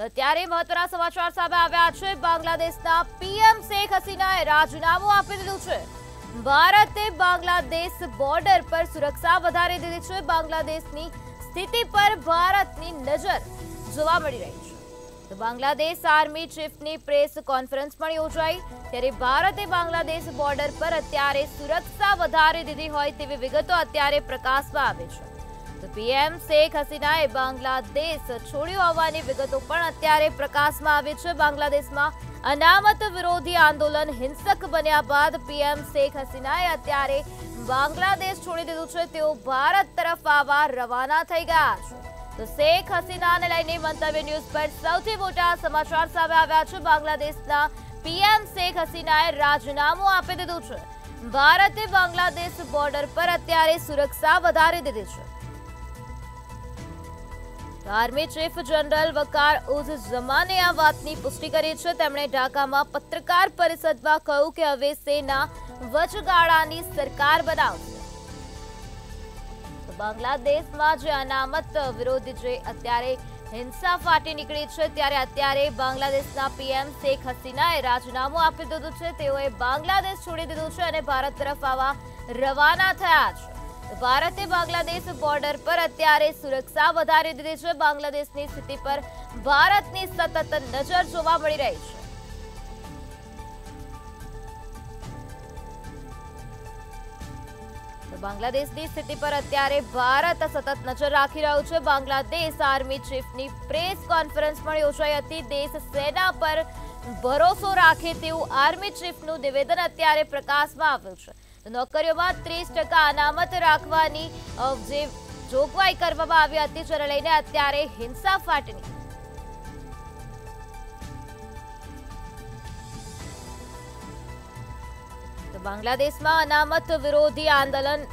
તો ત્યારે મહત્વના સમાચાર સામે આવ્યા છે। બાંગ્લાદેશના પીએમ શેખ હસીનાએ રાજીનામું આપી દીધું છે। ભારતે બાંગ્લાદેશ બોર્ડર પર સુરક્ષા વધારી દીધી છે। બાંગ્લાદેશની સ્થિતિ પર ભારતની નજર જોવા મળી રહી છે। તો બાંગ્લાદેશ આર્મી ચીફની પ્રેસ કોન્ફરન્સ પણ યોજાઈ, ત્યારે ભારતે બાંગ્લાદેશ બોર્ડર પર અત્યારે સુરક્ષા વધારી દીધી હોય તેવી વિગતો અત્યારે પ્રકાશમાં આવે છે। તો પીએમ શેખ હસીનાએ બાંગ્લાદેશ છોડ્યું હોવાની વિગતો પણ અત્યારે પ્રકાશમાં આવી છે। બાંગ્લાદેશમાં અનામત વિરોધી આંદોલન હિંસક બન્યા બાદ પીએમ શેખ હસીનાએ અત્યારે બાંગ્લાદેશ છોડી દીધું છે। તેઓ ભારત તરફ આવવા રવાના થઈ ગયા છે। તો શેખ હસીનાને લઈને મંતવ્ય ન્યૂઝ પર સૌથી મોટા સમાચાર સામે આવ્યા છે। બાંગ્લાદેશના પીએમ શેખ હસીનાએ રાજીનામું આપી દીધું છે। ભારતે બાંગ્લાદેશ બોર્ડર પર અત્યારે સુરક્ષા વધારી દીધી છે। આર્મી ચીફ જનરલ વકાર ઉઝ ઝમાને આ વાતની પુષ્ટિ કરી છે। તેમણે ઢાકામાં પત્રકાર પરિષદમાં કહ્યું કે હવે સેના વચગાળાની સરકાર બનાવશે। તો બાંગ્લાદેશમાં જે અનામત વિરોધી જે અત્યારે હિંસા ફાટી નીકળી છે, ત્યારે અત્યારે બાંગ્લાદેશના પીએમ શેખ હસીનાએ રાજીનામું આપી દીધું છે। તેઓએ બાંગ્લાદેશ છોડી દીધું છે અને ભારત તરફ આવવા રવાના થયા છે। ભારતે બાંગ્લાદેશ બોર્ડર પર અત્યારે સુરક્ષા વધારી દીધી છે। બાંગ્લાદેશની સ્થિતિ પર ભારતની સતત નજર જોવા મળી રહી છે। બાંગ્લાદેશની સ્થિતિ પર અત્યારે ભારત સતત નજર રાખી રહ્યું છે। બાંગ્લાદેશ આર્મી ચીફની પ્રેસ કોન્ફરન્સ પણ યોજાઈ હતી। દેશ સેના પર ભરોસો રાખે તેવું આર્મી ચીફનું નિવેદન અત્યારે પ્રકાશમાં આવ્યું છે। નોકરીઓમાં 30% અનામત રાખવાની જે જોગવાઈ કરવામાં આવી હતી, જેને લઈને અત્યારે હિંસા ફાટી નીકળી। તો બાંગ્લાદેશમાં અનામત વિરોધી આંદોલન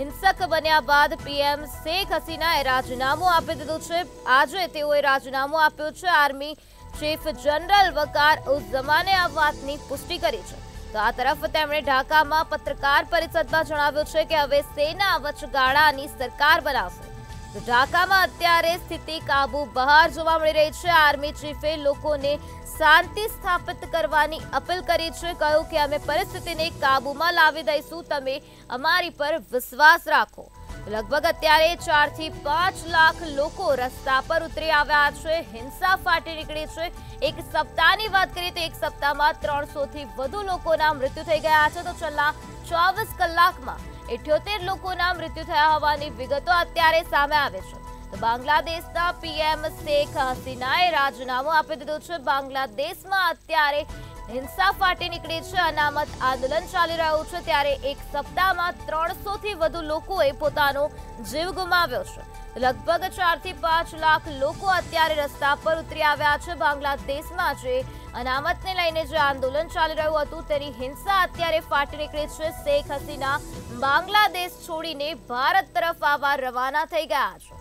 હિંસક બન્યા બાદ પીએમ શેખ હસીનાએ રાજીનામું આપી દીધું છે। આજે તેઓએ રાજીનામું આપ્યું છે। આર્મી ચીફ જનરલ વકાર ઉઝ ઝમાને આ વાતની પુષ્ટિ કરી છે। તો આ તરફ તેમણે ઢાકામાં પત્રકાર પરિષદમાં જણાવ્યું છે કે હવે સેના વચગાળાની સરકાર બનાવશે। તો ઢાકામાં અત્યારે સ્થિતિ કાબુ બહાર જોવા મળી રહી છે। આર્મી ચીફે લોકોને શાંતિ સ્થાપિત કરવાની અપીલ કરી છે। કહ્યું કે અમે પરિસ્થિતિને કાબુમાં લાવી દઈશું, તમે અમારી પર વિશ્વાસ રાખો। લગભગ અત્યારે 4 થી 5 લાખ લોકો રસ્તા પર ઉતરી આવ્યા છે। હિંસા ફાટી નીકળી છે। એક સપ્તાહની વાત કરીએ તો એક સપ્તાહમાં 300 થી વધુ લોકોના મૃત્યુ થઈ ગયા છે। તો છેલ્લા 24 કલાકમાં 78 લોકોના મૃત્યુ થયા હોવાની વિગતો અત્યારે સામે આવે છે। તો બાંગ્લાદેશના પીએમ શેખ હસીનાએ રાજીનામું આપી દીધું છે। બાંગ્લાદેશમાં અત્યારે હિંસા ફાટી નીકળી છે। અનામત આંદોલન ચાલી રહ્યું છે, ત્યારે એક સપ્તાહમાં 300 થી વધુ લોકોએ પોતાનો જીવ ગુમાવ્યો છે। લગભગ 4 થી 5 લાખ લોકો અત્યારે રસ્તા પર ઉતરી આવ્યા છે। બાંગ્લાદેશમાં જે અનામતને લઈને જે આંદોલન ચાલી રહ્યું હતું, તેની હિંસા અત્યારે ફાટી નીકળી છે। શેખ હસીના બાંગ્લાદેશ છોડીને ભારત તરફ આવવા રવાના થઈ ગયા છે।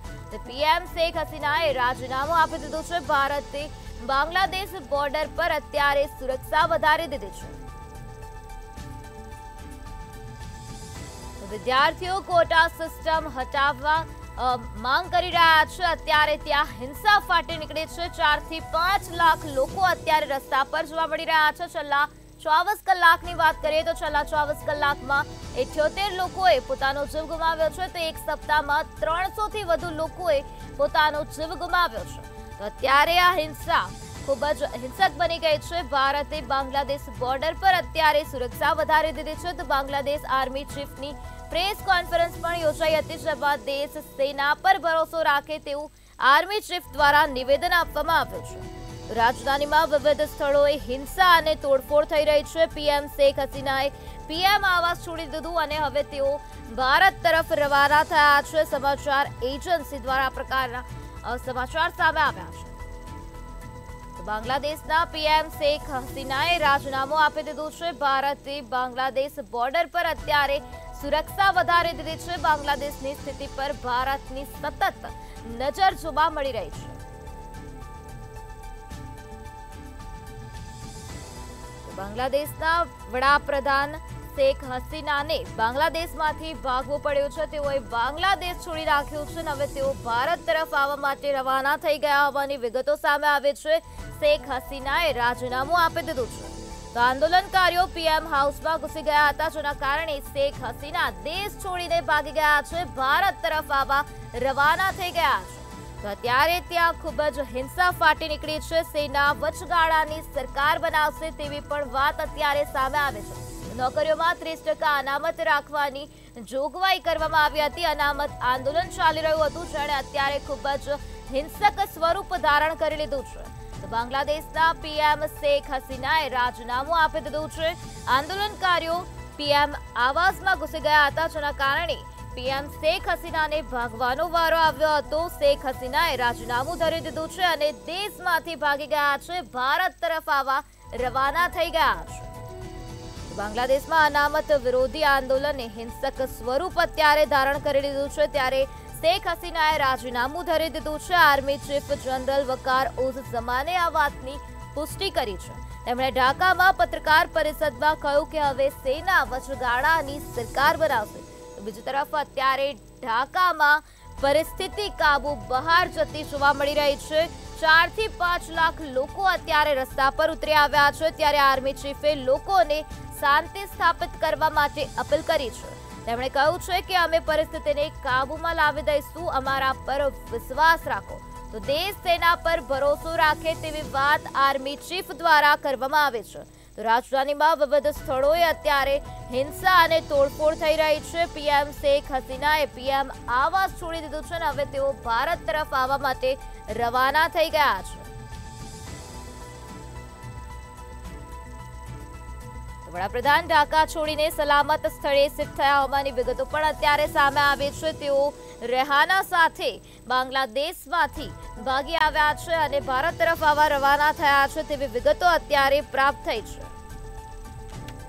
પીએમ શેખ હસીનાએ રાજીનામું આપી દીધું છે। ભારતે બાંગ્લાદેશ બોર્ડર પર અત્યારે સુરક્ષા વધારી દીધી છે। વિદ્યાર્થીઓ કોટા સિસ્ટમ હટાવવા માંગ કરી રહ્યા છે। અત્યારે ત્યાં હિંસા ફાટી નીકળી છે। 4 થી 5 લાખ લોકો અત્યારે રસ્તા પર જોવા મળી રહ્યા છે। છેલ્લા 24 કલાકની વાત કરીએ તો છેલ્લા 24 કલાકમાં 78 લોકોએ પોતાનો જીવ ગુમાવ્યો છે। તો એક સપ્તાહમાં 300 થી વધુ લોકોએ પોતાનો જીવ ગુમાવ્યો છે। તો અત્યારે આ હિંસા ખૂબ જ હિંસક બની ગઈ છે। ભારતે બાંગ્લાદેશ બોર્ડર પર અત્યારે સુરક્ષા વધારી દીધી છે। તો બાંગ્લાદેશ આર્મી ચીફની પ્રેસ કોન્ફરન્સ પણ યોજાઈ હતી, જેમાં દેશ સેના પર ભરોસો રાખે તેવું આર્મી ચીફ દ્વારા નિવેદન આપવામાં આવ્યું છે। રાજધાનીમાં વિવિધ સ્થળોએ હિંસા અને તોડફોડ થઈ રહી છે। પીએમ શેખ હસીનાએ પીએમ આવાસ છોડી દીધું અને હવે તેઓ ભારત તરફ રવાના થયા છે। સમાચાર એજન્સી દ્વારા આ પ્રકારના સમાચાર સામે આવ્યા છે। બાંગ્લાદેશના પીએમ શેખ હસીનાએ રાજીનામું આપી દીધું છે। ભારતે બાંગ્લાદેશ બોર્ડર પર અત્યારે સુરક્ષા વધારી દીધી છે। બાંગ્લાદેશની સ્થિતિ પર ભારતની સતત નજર જોવા મળી રહી છે। બાંગ્લાદેશના વડાપ્રધાન શેખ હસીનાને બાંગ્લાદેશમાંથી ભાગવું પડ્યું છે। તેઓએ બાંગ્લાદેશ છોડી રાખ્યું છે અને હવે તેઓ ભારત તરફ આવવા માટે રવાના થઈ ગયા હોવાની વિગતો સામે આવે છે। શેખ હસીનાએ રાજીનામું આપી દીધું છે તો આંદોલનકારીઓ પીએમ હાઉસમાં ઘૂસી ગયા હતા, જેના કારણે શેખ હસીના દેશ છોડીને ભાગી ગયા છે, ભારત તરફ આવવા રવાના થઈ ગયા છે। તો અત્યારે ત્યાં ખૂબ જ હિંસા ફાટી નીકળી છે। સેના વચગાળાની સરકાર બનાવશે તેવી પણ વાત અત્યારે સામે આવે છે। નોકરીઓમાં 30% અનામત રાખવાની જોગવાઈ કરવામાં આવી હતી। અનામત આંદોલન ચાલી રહ્યું હતું, જેણે અત્યારે ખૂબ જ હિંસક સ્વરૂપ ધારણ કરી લીધું છે। તો બાંગ્લાદેશના પીએમ શેખ હસીનાએ રાજીનામું આપી દીધું છે। આંદોલનકારીઓ પીએમ આવાસમાં ઘૂસી ગયા હતા, જેના કારણે પીએમ શેખ હસીનાને ભાગવાનો વારો આવ્યો હતો। શેખ હસીનાએ રાજીનામું ધરી દીધું છે અને દેશમાંથી ભાગી ગયા છે, ભારત તરફ આવવા રવાના થઈ ગયા છે। બાંગ્લાદેશમાં અનામત વિરોધી આંદોલને હિંસક સ્વરૂપ અત્યારે ધારણ કરી લીધું છે, ત્યારે શેખ હસીનાએ રાજીનામું ધરી દીધું છે। આર્મી ચીફ જનરલ વકાર ઉઝ ઝમાને આ વાતની પુષ્ટિ કરી છે। તેમણે ઢાકામાં પત્રકાર પરિષદમાં કહ્યું કે હવે સેના વચગાળાની સરકાર બનાવશે। બીજી તરફ અત્યારે ઢાકામાં પરિસ્થિતિ કાબુ બહાર જતી જોવા મળી રહી છે। 4 થી 5 લાખ લોકો અત્યારે રસ્તા પર ઉતરી આવ્યા છે, ત્યારે આર્મી ચીફે લોકોને શાંતિ સ્થાપિત કરવા માટે અપીલ કરી છે। તેમણે કહ્યું છે કે અમે પરિસ્થિતિને કાબુમાં લાવી દઈશું, અમારા પર વિશ્વાસ રાખો। તો દેશ સેના પર ભરોસો રાખે તેવી વાત આર્મી ચીફ દ્વારા કરવામાં આવે છે। તો રાજધાનીમાં વિવિધ સ્થળોએ અત્યારે હિંસા અને તોડફોડ થઈ રહી છે। પીએમ શેખ હસીનાએ પીએમ આવાસ છોડી દીધું છે અને હવે તેઓ ભારત તરફ આવવા માટે રવાના થઈ ગયા છે। વડાપ્રધાન ઢાકા છોડીને સલામત સ્થળે શિફ્ટ થયા હોવાની વિગતો પણ અત્યારે સામે આવી છે। તેઓ રેહાના સાથે બાંગ્લાદેશમાંથી ભાગી આવ્યા છે અને ભારત તરફ આવવા રવાના થયા છે તેવી વિગતો અત્યારે પ્રાપ્ત થઈ છે।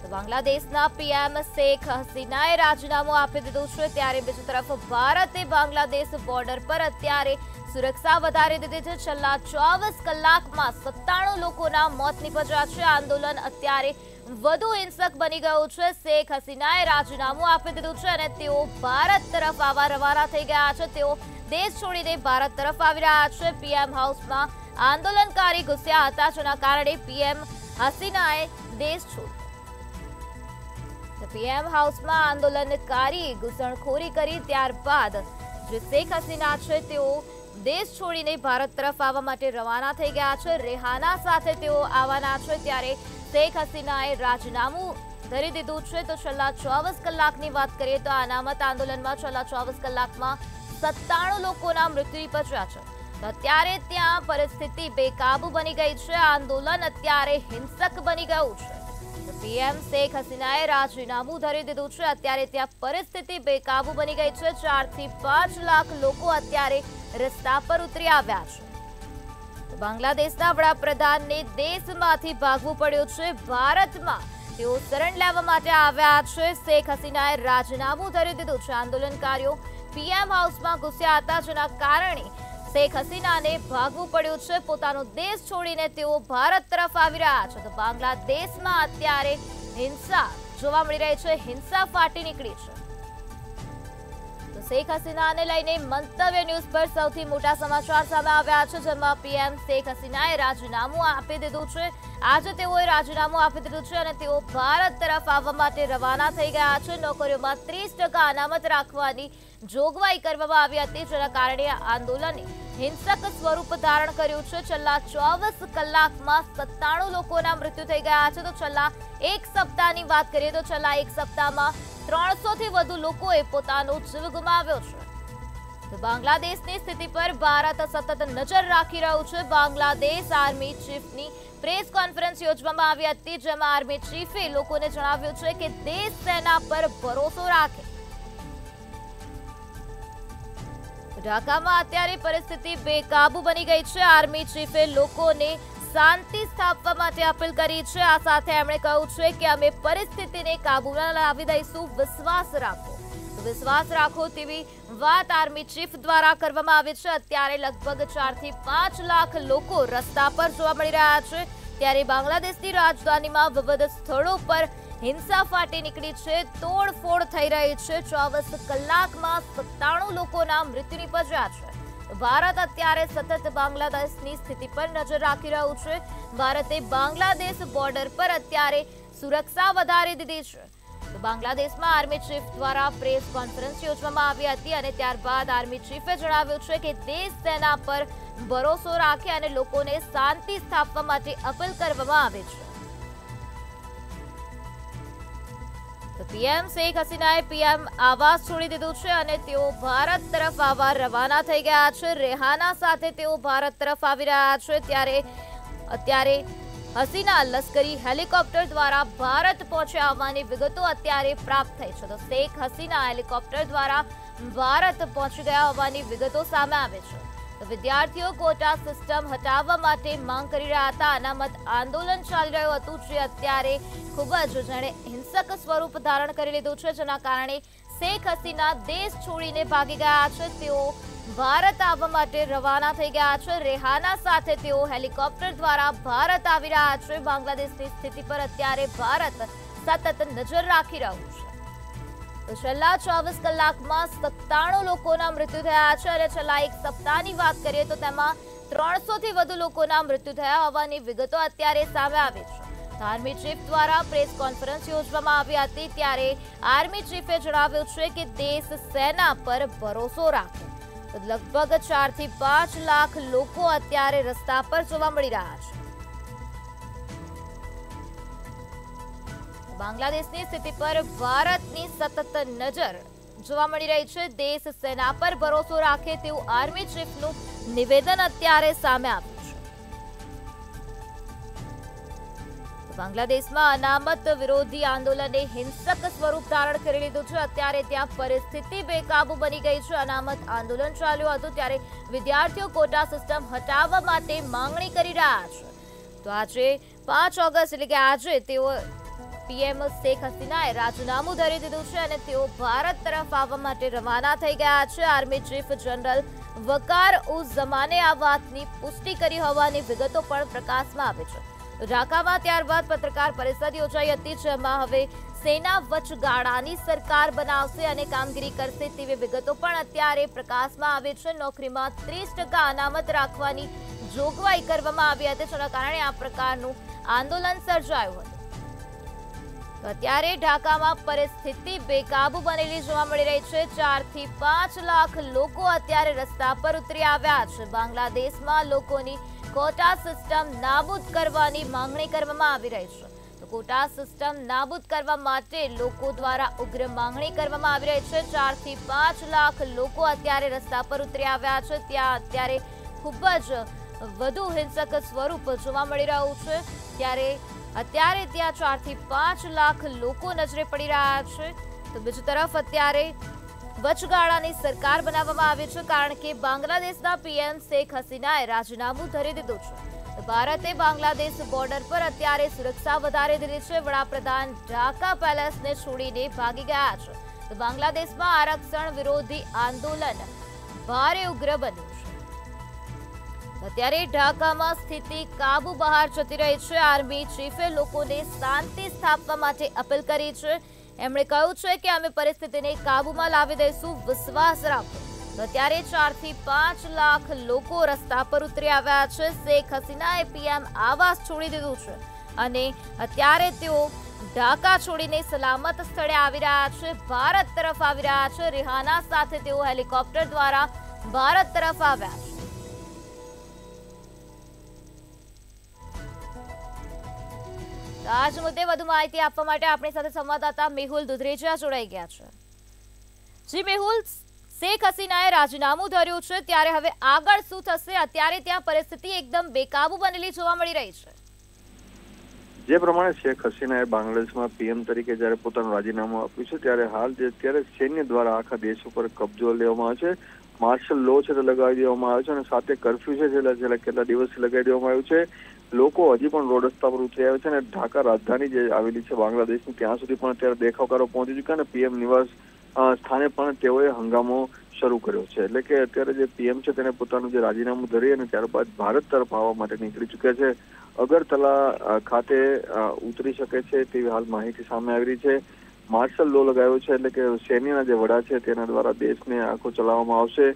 તો બાંગ્લાદેશના પીએમ શેખ હસીનાએ રાજીનામું આપી દીધું છે, ત્યારે બીજી તરફ ભારતે બાંગ્લાદેશ બોર્ડર પર અત્યારે સુરક્ષા વધારી દીધી છે। છેલ્લા 24 કલાકમાં 97 લોકોના મોત નીપજ્યા છે। આંદોલન અત્યારે વધુ હિંસક બની ગયું છે। શેખ હસીનાએ રાજીનામું આપી દીધું છે અને તેઓ ભારત તરફ આવવા રવાના થઈ ગયા છે। તેઓ દેશ છોડીને ભારત તરફ આવી રહ્યા છે। પીએમ હાઉસમાં આંદોલનકારી ઘૂસ્યા હતા, જેના કારણે પીએમ હસીનાએ દેશ છોડ્યો। પીએમ હાઉસમાં આંદોલનકારી ઘૂસણખોરી કરી ત્યારબાદ જે શેખ હસીના છે તેઓ દેશ છોડીને ભારત તરફ આવવા માટે રવાના થઈ ગયા છે। રેહાના સાથે તેઓ આવવાના છે, ત્યારે શેખ હસીનાએ રાજીનામું ધરી દીધું છે। તો છેલ્લા 24 કલાકની વાત કરીએ તો અનામત આંદોલનમાં છેલ્લા 24 કલાકમાં 97 લોકોના મૃત્યુ નીપજ્યા છે। તો અત્યારે ત્યાં પરિસ્થિતિ બેકાબુ બની ગઈ છે। આંદોલન અત્યારે હિંસક બની ગયું છે। પીએમ શેખ હસીનાએ રાજીનામું ધરી દીધું છે। અત્યારે ત્યાં પરિસ્થિતિ બેકાબુ બની ગઈ છે। 4 થી 5 લાખ લોકો અત્યારે રસ્તા પર ઉતરી આવ્યા છે। બાંગ્લાદેશના વડાપ્રધાનને દેશમાંથી ભાગવું પડ્યું છે, ભારતમાં તેઓ શરણ લેવા માટે આવ્યા છે। શેખ હસીનાએ રાજીનામું ધરી દીધું છે। આંદોલનકારીઓ પીએમ હાઉસમાં ઘૂસ્યા હતા, જેના કારણે શેખ હસીનાને ભાગવું પડ્યું છે। પોતાનો દેશ છોડીને તેઓ ભારત તરફ આવી રહ્યા છે। તો બાંગ્લાદેશમાં અત્યારે હિંસા જોવા મળી રહી છે, હિંસા ફાટી નીકળી છે। તો શેખ હસીનાને લઈને મંતવ્ય ન્યૂઝ પર સૌથી મોટા સમાચાર સામે આવ્યા છે, જેમાં પીએમ શેખ હસીનાએ રાજીનામું આપી દીધું છે। આજે તેઓએ રાજીનામું આપી દીધું છે અને તેઓ ભારત તરફ આવવા માટે રવાના થઈ ગયા છે। નોકરીઓમાં 30% અનામત રાખવાની જોગવાઈ કરવામાં આવી હતી, જેના કારણે આંદોલને હિંસક સ્વરૂપ ધારણ કર્યું છે। છેલ્લા 24 કલાકમાં 97 લોકોના મૃત્યુ થઈ ગયા છે। તો છેલ્લા એક સપ્તાહની વાત કરીએ તો છેલ્લા એક સપ્તાહમાં 300 થી વધુ લોકોએ પોતાનો જીવ ગુમાવ્યો છે। તો બાંગ્લાદેશની સ્થિતિ પર ભારત સતત નજર રાખી રહ્યું છે। બાંગ્લાદેશ આર્મી ચીફની પ્રેસ કોન્ફરન્સ યોજવામાં આવી હતી, જેમાં આર્મી ચીફે લોકોને જણાવ્યું છે કે દેશ સેના પર ભરોસો રાખે। ઢાકામાં અત્યારે પરિસ્થિતિ બેકાબુ બની ગઈ છે। આર્મી ચીફે લોકોને શાંતિ સ્થાપવા માટે અપીલ કરી છે। આ સાથે એમણે કહ્યું છે કે અમે પરિસ્થિતિને કાબૂમાં લાવી દઈશું, વિશ્વાસ રાખો। વિશ્વાસ રાખો તેવી વાત આર્મી ચીફ દ્વારા કરવામાં આવી છે। અત્યારે લગભગ 4 થી 5 લાખ લોકો રસ્તા પર જોવા મળી રહ્યા છે, ત્યારે બાંગ્લાદેશની રાજધાનીમાં વિવિધ સ્થળો પર હિંસા ફાટી નીકળી છે, તોડફોડ થઈ રહી છે। 24 કલાકમાં 97 લોકોના મૃત્યુ નિપજ્યા છે। ભારત અત્યારે સતત બાંગ્લાદેશની સ્થિતિ પર નજર રાખી રહ્યું છે। ભારતે બાંગ્લાદેશ બોર્ડર પર અત્યારે સુરક્ષા વધારી દીધી છે। તો બાંગ્લાદેશમાં આર્મી ચીફ દ્વારા પ્રેસ કોન્ફરન્સ યોજવામાં આવી હતી અને ત્યારબાદ આર્મી ચીફે જણાવ્યું છે કે દેશ સેના પર ભરોસો રાખે અને લોકોને શાંતિ સ્થાપવા માટે અપીલ કરવામાં આવે છે। તો પીએમ શેખ હસીનાએ પીએમ આવાસ છોડી દીધું છે અને તેઓ ભારત તરફ આવવા રવાના થઈ ગયા છે। રેહાના સાથે તેઓ ભારત તરફ આવી રહ્યા છે। ત્યારે અત્યારે હસીના લશ્કરી હેલિકોપ્ટર દ્વારા ભારત પહોંચ્યા હોવાની વિગતો અત્યારે પ્રાપ્ત થઈ છે। તો શેખ હસીના હેલિકોપ્ટર દ્વારા ભારત પહોંચી ગયા હોવાની વિગતો સામે આવે છે। તો વિદ્યાર્થીઓ કોટા સિસ્ટમ હટાવવા માટે માંગ કરી રહ્યા હતા। અનામત આંદોલન ચાલી રહ્યું હતું જે અત્યારે ખૂબ જ જેણે હિંસક સ્વરૂપ ધારણ કરી લીધું છે, જેના કારણે શેખ હસીના દેશ છોડીને ભાગી ગયા છે। તેઓ ભારત આવવા માટે રવાના થઈ ગયા છે। રેહાના સાથે તેઓ હેલિકોપ્ટર દ્વારા ભારત આવી રહ્યા છે। બાંગ્લાદેશની સ્થિતિ પર અત્યારે ભારત સતત નજર રાખી રહ્યું છે। તો છેલ્લા 24 કલાકમાં 97 લોકોના મૃત્યુ થયા છે અને છેલ્લા એક સપ્તાહની વાત કરીએ તો તેમાં 300 થી વધુ લોકોના મૃત્યુ થયા હોવાની વિગતો અત્યારે સામે આવી છે। આર્મી ચીફ દ્વારા પ્રેસ કોન્ફરન્સ યોજવામાં આવી હતી ત્યારે આર્મી ચીફે જણાવ્યું છે કે દેશ સેના પર ભરોસો રાખે। તો લગભગ 4 થી 5 લાખ લોકો અત્યારે રસ્તા પર જોવા મળી રહ્યા છે। બાંગ્લાદેશની સ્થિતિ પર ભારતની સતત નજર જોવા મળી રહી છે। દેશ સેના પર ભરોસો રાખે તેવું આર્મી ચીફનું નિવેદન અત્યારે સામે આવ્યું છે। બાંગ્લાદેશમાં અનામત વિરોધી આંદોલને હિંસક સ્વરૂપ ધારણ કરી લીધું છે। અત્યારે ત્યાં પરિસ્થિતિ બેકાબુ બની ગઈ છે। અનામત આંદોલન ચાલ્યું હતું ત્યારે વિદ્યાર્થીઓ કોટા સિસ્ટમ હટાવવા માટે માંગણી કરી રહ્યા છે। તો આજે 5 ઓગસ્ટ એટલે કે આજે તેઓ પીએમ શેખ હસીનાએ રાજીનામું ધરી દીધું છે અને તેઓ ભારત તરફ આવવા માટે રવાના થઈ ગયા છે। આર્મી ચીફ જનરલ વકાર ઉઝ ઝમાને આ વાતની પુષ્ટિ કરી હોવાની વિગતો પણ પ્રકાશમાં આવે છે। ઢાકામાં ત્યારબાદ પત્રકાર પરિષદ યોજાઈ હતી જેમાં હવે સેના વચગાળાની સરકાર બનાવશે અને કામગીરી કરશે તેવી વિગતો પણ અત્યારે પ્રકાશમાં આવે છે। નોકરીમાં 30% અનામત રાખવાની જોગવાઈ કરવામાં આવી હતી જેના કારણે આ પ્રકારનું આંદોલન સર્જાયું હતું। અત્યારે ઢાકામાં પરિસ્થિતિ બેકાબુ બનેલી જોવા મળી રહી છે। 4 થી 5 લાખ લોકો અત્યારે રસ્તા પર ઉતરી આવ્યા છે। બાંગ્લાદેશમાં લોકોની કોટા સિસ્ટમ નાબૂદ કરવાની માંગણી કરવામાં આવી રહી છે। તો કોટા સિસ્ટમ નાબૂદ કરવા માટે લોકો દ્વારા ઉગ્ર માંગણી કરવામાં આવી રહી છે। 4 થી 5 લાખ લોકો અત્યારે રસ્તા પર ઉતરી આવ્યા છે। ત્યાં અત્યારે ખૂબ જ વધુ હિંસક સ્વરૂપ જોવા મળી રહ્યું છે। ત્યારે અત્યારે ત્યાં 4 થી 5 લાખ લોકો નજરે પડી રહ્યા છે। તો બીજી તરફ અત્યારે વચગાળાની સરકાર બનાવવામાં આવી છે કારણ કે બાંગ્લાદેશના પીએમ શેખ હસીનાએ રાજીનામું ધરી દીધું છે। ભારતે બાંગ્લાદેશ બોર્ડર પર અત્યારે સુરક્ષા વધારી દીધી છે। વડાપ્રધાન ઢાકા પેલેસને છોડીને ભાગી ગયા છે। તો બાંગ્લાદેશમાં આરક્ષણ વિરોધી આંદોલન ભારે ઉગ્ર બન્યું છે। અત્યારે ઢાકામાં સ્થિતિ કાબુ બહાર જતી રહી છે। આર્મી ચીફે લોકોને શાંતિ સ્થાપવા માટે અપીલ કરી છે। એમણે કહ્યું છે કે અમે પરિસ્થિતિને કાબુમાં લાવી દઈશું, વિશ્વાસ રાખો। અત્યારે 4 થી 5 લાખ લોકો રસ્તા પર ઉતરી આવ્યા છે। શેખ હસીનાએ પીએમ આવાસ છોડી દીધું છે અને અત્યારે તેઓ ઢાકા છોડીને સલામત સ્થળે આવી રહ્યા છે, ભારત તરફ આવી રહ્યા છે। રેહાના સાથે તેઓ હેલિકોપ્ટર દ્વારા ભારત તરફ આવ્યા છે। આજ મુદ્દે વધુ માહિતી આપવા માટે આપણી સાથે સંવાદદાતા મેહુલ દુધરેજા જોડાઈ ગયા છે। જી મેહુલ, શેખ હસીનાએ રાજીનામું ધર્યું છે ત્યારે હવે આગળ શું થશે? અત્યારે ત્યાં પરિસ્થિતિ એકદમ બેકાબુ બનેલી જોવા મળી રહી છે। જે પ્રમાણે શેખ હસીનાએ બાંગ્લાદેશમાં પીએમ તરીકે જ્યારે પોતાનું રાજીનામું આપ્યું છે ત્યારે હાલ ત્યારે સૈન્ય દ્વારા આખા દેશ ઉપર કબજો લેવામાં આવે છે। માર્શલ લો છે તે લગાવી દેવામાં આવ્યો છે અને સાથે કર્ફ્યુ છે છેલ્લા કેટલા દિવસથી લગાવી દેવામાં આવ્યું છે। લોકો હજી પણ રોડ રસ્તા પર ઉતરી આવ્યા છે અને ઢાકા રાજધાની જે આવેલી છે બાંગ્લાદેશની ત્યાં સુધી પણ અત્યારે દેખાવકારો પહોંચી ચૂક્યા અને પીએમ નિવાસ સ્થાને પણ તેઓએ હંગામો શરૂ કર્યો છે। એટલે કે અત્યારે જે પીએમ છે તેને પોતાનું જે રાજીનામું ધરી અને ત્યારબાદ ભારત તરફ આવવા માટે નીકળી ચૂક્યા છે। અગરતલા ખાતે ઉતરી શકે છે તેવી હાલ માહિતી સામે આવી રહી છે। માર્શલ લો લગાવ્યો છે, એટલે કે સૈન્યના જે વડા છે તેના દ્વારા દેશને આખો ચલાવવામાં આવશે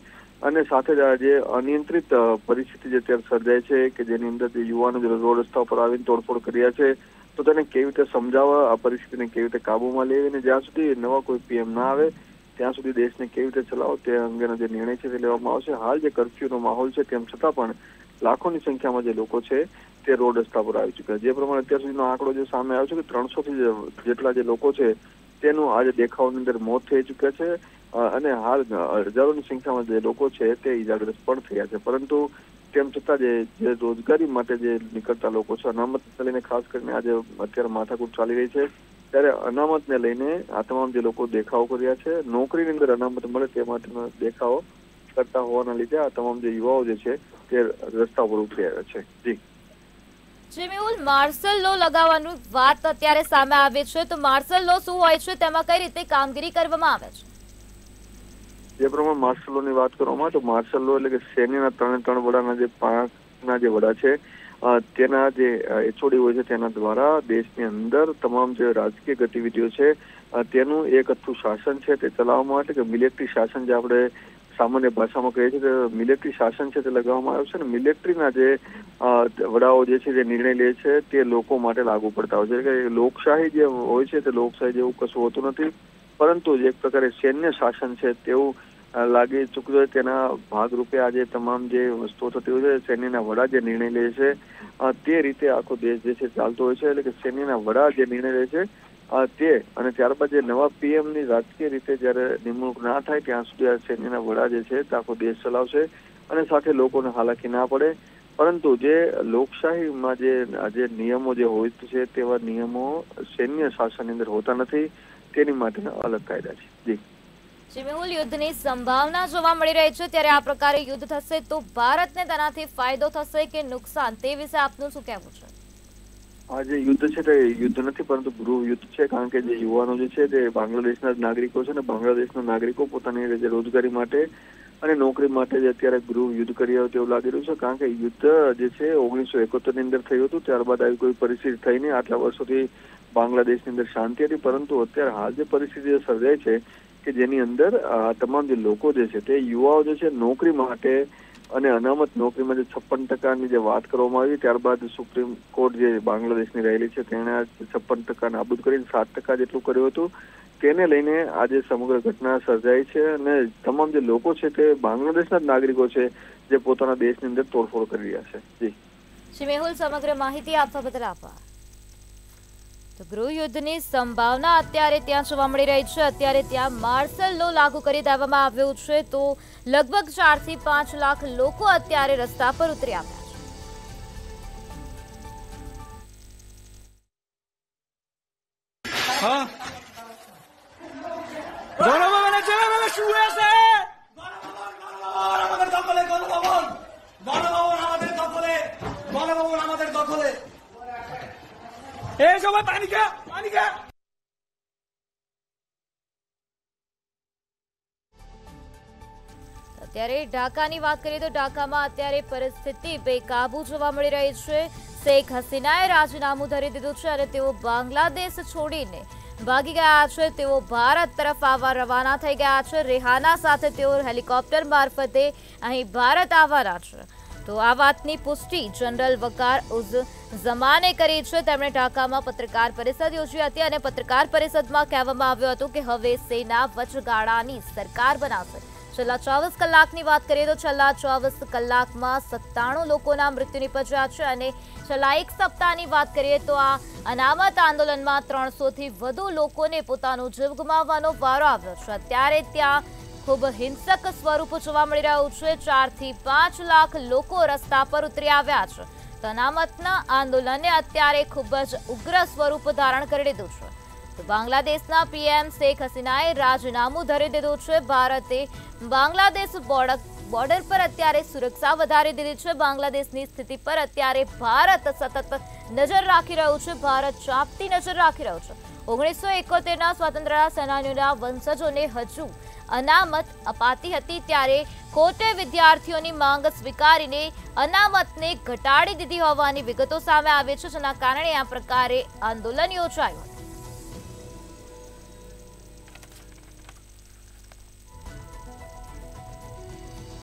અને સાથે જ આ જે અનિયંત્રિત પરિસ્થિતિ જે અત્યારે સર્જાય છે કે જેની અંદર જે યુવાનો રોડ રસ્તા પર આવીને તોડફોડ કર્યા છે તો તેને કેવી રીતે સમજાવવા, આ પરિસ્થિતિને કેવી રીતે કાબૂમાં લેવી અને જ્યાં સુધી નવા કોઈ પીએમ ના આવે ત્યાં સુધી દેશને કેવી રીતે ચલાવો તે અંગેનો જે નિર્ણય છે તે લેવામાં આવશે। હાલ જે કર્ફ્યુનો માહોલ છે તેમ છતાં પણ લાખોની સંખ્યામાં જે લોકો છે તે રોડ રસ્તા પર આવી ચૂક્યા। જે પ્રમાણે અત્યાર સુધીનો આંકડો જે સામે આવ્યો છે કે 300થી જેટલા જે લોકો છે તેનું આજે દેખાવની અંદર મોત થઈ ચૂક્યા છે અને હાલ હજારોની સંખ્યામાં જે લોકો છે તે ઈજાગ્રસ્ત પણ થયા છે। પરંતુ તેમ છતાં જે રોજગારી માટે જે નીકળતા લોકો છે અનામતને લઈને ખાસ કરીને આજે અત્યારે માથાકૂટ ચાલી રહી છે, ત્યારે અનામતને લઈને આ તમામ જે લોકો દેખાવો કર્યા છે, નોકરીની અંદર અનામત મળે તે માટેનો દેખાવો કરતા હોવાના લીધે આ તમામ જે યુવાઓ જે છે તે રસ્તા પર ઉતરી આવ્યા છે। જી મેહુલ, માર્શલ લો લગાવવાની વાત અત્યારે સામે આવે છે, તો માર્શલ લો શું હોય છે, તેમાં કઈ રીતે કામગીરી કરવામાં આવે છે? જે પ્રમાણે માર્શલ લો ની વાત કરવામાં તો માર્શલ લો એટલે કે સૈન્યના 3 વડાના જે 5ના જે વડા છે તેના જે એચઓડી હોય છે તેના દ્વારા દેશની અંદર તમામ જે રાજકીય ગતિવિધિઓ છે તેનું એક અથ્થું શાસન છે તે ચલાવવામાં આવે કે મિલિટરી શાસન જે આપણે સામાન્ય ભાષામાં કહીએ છીએ મિલિટરી શાસન છે તે લગાવવામાં આવ્યું છે અને મિલિટરીના જે વડાઓ જે છે જે નિર્ણય લે છે તે લોકો માટે લાગુ પડતા હોય છે। કે લોકશાહી જે હોય છે તે લોકશાહી જેવું કશું હોતું નથી, પરંતુ એક પ્રકારે સૈન્ય શાસન છે તેવું લાગી ચૂક્યું છે। તેના ભાગરૂપે આજે તમામ જે વસ્તુઓ થતી હોય છે સૈન્યના વડા જે નિર્ણય લે છે તે રીતે આખો દેશ જે છે ચાલતો હોય છે। એટલે કે સૈન્યના વડા જે નિર્ણય લે છે તે અને ત્યારબાદ જે નવા પીએમની રાજકીય રીતે જ્યારે નિમણૂક ના થાય ત્યાં સુધી આ સૈન્યના વડા જે છે તે આખો દેશ ચલાવશે અને સાથે લોકોને હાલાકી ના પડે। પરંતુ જે લોકશાહીમાં જે નિયમો જે હોય છે તેવા નિયમો સૈન્ય શાસનની અંદર હોતા નથી, તેની માટેના અલગ કાયદા છે। જી મેહુલ, યુદ્ધની સંભાવના જોવા મળી રહી છે, ત્યારે આ પ્રકારે યુદ્ધ થશે તો ભારતને તેનાથી ફાયદો થશે કે નુકસાન, તે વિશે આપનું શું કહેવું છે? આ જે યુદ્ધ છે તે યુદ્ધ નથી પરંતુ ગૃહ યુદ્ધ છે, કારણ કે જે યુવાનો જે છે તે બાંગ્લાદેશના જ નાગરિકો છે અને બાંગ્લાદેશના નાગરિકો પોતાની જે રોજગારી માટે અને નોકરી માટે જે અત્યારે ગૃહ યુદ્ધ કરી આવ્યું તેવું લાગી રહ્યું છે। કારણ કે યુદ્ધ જે છે 1971ની અંદર થયું હતું, ત્યારબાદ આવી કોઈ પરિસ્થિતિ થઈ નહીં। આટલા વર્ષોથી બાંગ્લાદેશની અંદર શાંતિ હતી, પરંતુ અત્યારે હાલ જે પરિસ્થિતિ સર્જાય છે કે જેની અંદર તમામ જે લોકો જે છે તે યુવાઓ જે છે નોકરી માટે અને અનામત નોકરીમાં જે 56% જે વાત કરવામાં આવી, ત્યારબાદ સુપ્રીમ કોર્ટ જે બાંગ્લાદેશની રહેલી છે તેણે 56% નાબૂદ કરીને 7% જેટલું કર્યું હતું। તેને લઈને આજે સમગ્ર ઘટના સર્જાઈ છે અને તમામ જે લોકો છે તે બાંગ્લાદેશના જ નાગરિકો છે જે પોતાના દેશની અંદર તોડફોડ કરી રહ્યા છે। જી મેહુલ, સમગ્ર માહિતી આપવા બદલ આભાર। તો ગૃહ યુદ્ધની સંભાવના અત્યારે ત્યાં જોવા મળી રહી છે। અત્યારે ત્યાં માર્શલ લો લાગુ કરી દેવામાં આવ્યો છે, તો લગભગ 4 થી 5 લાખ લોકો અત્યારે રસ્તા પર ઉતરી આવ્યા છે। અત્યારે ઢાકાની વાત કરીએ તો ઢાકામાં અત્યારે પરિસ્થિતિ બેકાબુ જોવા મળી રહી છે। શેખ હસીનાએ રાજીનામું ધરી દીધું છે અને તેઓ બાંગ્લાદેશ છોડીને ભાગી ગયા છે। તેઓ ભારત તરફ આવવા રવાના થઈ ગયા છે। રેહાના સાથે તેઓ હેલિકોપ્ટર મારફતે અહીં ભારત આવવાના છે। તો આ વાતની પુષ્ટિ જનરલ વકાર ઉઝ ઝમાને કરી છે। તેમણે ઢાકામાં પત્રકાર પરિષદ યોજી હતી અને પત્રકાર પરિષદમાં કહેવામાં આવ્યું હતું કે હવે સેના વચગાળાની સરકાર બનાવશે। છેલ્લા 24 કલાકની વાત કરીએ તો છેલ્લા 24 કલાકમાં 97 લોકોના મૃત્યુ નિપજ્યા છે અને છેલ્લા એક સપ્તાહની વાત કરીએ તો આ અનામત આંદોલનમાં 300થી વધુ લોકોને પોતાનો જીવ ગુમાવવાનો વારો આવ્યો છે। અત્યારે ત્યાં ખૂબ હિંસક સ્વરૂપ જોવા મળી રહ્યું છે। 4 થી 5 લાખ લોકો રસ્તા પર ઉતરી આવ્યા છે। તો અનામતના આંદોલને અત્યારે ખૂબ જ ઉગ્ર સ્વરૂપ ધારણ કરી લીધું છે। તો બાંગ્લાદેશના પીએમ શેખ હસીનાએ રાજીનામું ધરી દીધું છે। ભારતે બાંગ્લાદેશ બોર્ડર પર અત્યારે સુરક્ષા વધારી દીધી છે। બાંગ્લાદેશની સ્થિતિ પર અત્યારે ભારત સતત નજર રાખી રહ્યું છે। ભારત ચાંપતી નજર રાખી રહ્યું છે। 1971ના સ્વાતંત્ર્ય સેનાનીઓના વંશજોને હજુ અનામત અપાતી હતી, ત્યારે કોર્ટે વિદ્યાર્થીઓની માંગ સ્વીકારીને અનામતને ઘટાડી દીધી હોવાની વિગતો સામે આવી છે, જેના કારણે આ પ્રકારે આંદોલન યોજાયું.